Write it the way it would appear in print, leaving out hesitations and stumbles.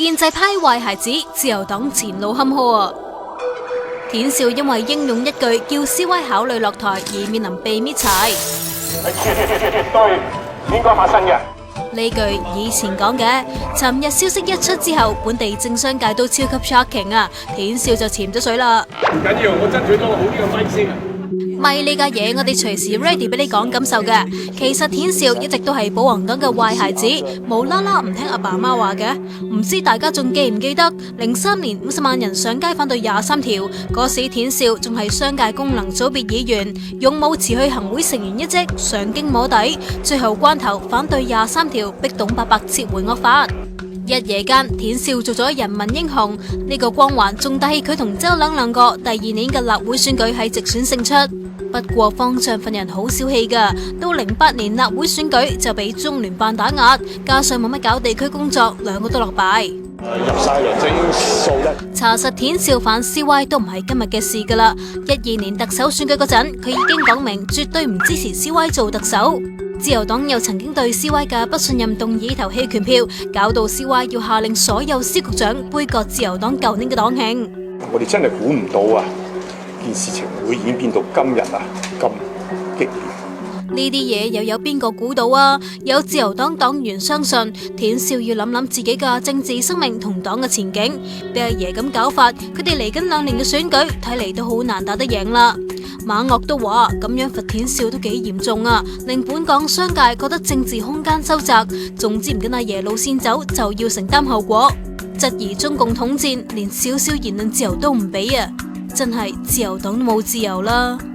建制派壞孩子，自由黨前路坎坷啊！田少因為應用一句叫 CY 考慮落台而面臨被搣柴，絕對應該發生嘅。呢句以前講嘅，尋日消息一出之後，本地政商界都超級 shocking 啊！田少就潛咗水啦。唔緊要，我爭取多好呢個咪先啊！咪呢家嘢，我哋隨時 ready 俾你講感受嘅。其實田少一直都係保皇黨嘅壞孩子，無啦啦唔聽阿爸阿媽話嘅。唔知大家仲記唔記得03年50萬人上街反對23條，嗰時田少仲係商界功能組別議員，勇武辭去行會成員一職，上京摸底，最後關頭反對23條，逼董伯伯撤回惡法。一夜間，田少做咗人民英雄，呢個光環仲帶起佢同周朗兩個第2年嘅立會選舉喺直選勝出。不過方丈份人好小氣噶，到08年立會選舉就俾中聯辦打壓，加上冇乜搞地區工作，兩個都落敗。入晒嚟整數咧。查實田少反 CY 都唔係今日嘅事噶啦，12年特首選舉嗰陣，佢已經講明絕對唔支持 CY 做特首。自由黨又曾經對 CY 嘅不信任動議投棄權票，搞到 CY 要下令所有司局長杯葛自由黨舊年嘅黨慶。我哋真係估唔到啊！件事情會演變到今日啊，咁激烈。呢啲嘢又有邊個估到啊？有自由黨黨員相信田少要諗諗自己嘅政治生命同黨嘅前景。俾阿爺咁搞法，佢哋嚟緊2年嘅選舉，睇嚟都好難打得贏啦。馬嶽都話咁樣罰田少都幾嚴重啊，令本港商界覺得政治空間收窄，總之唔跟阿爺路線走就要承擔後果。質疑中共統戰，連少少言論自由都唔俾啊！真係自由黨都冇自由啦〜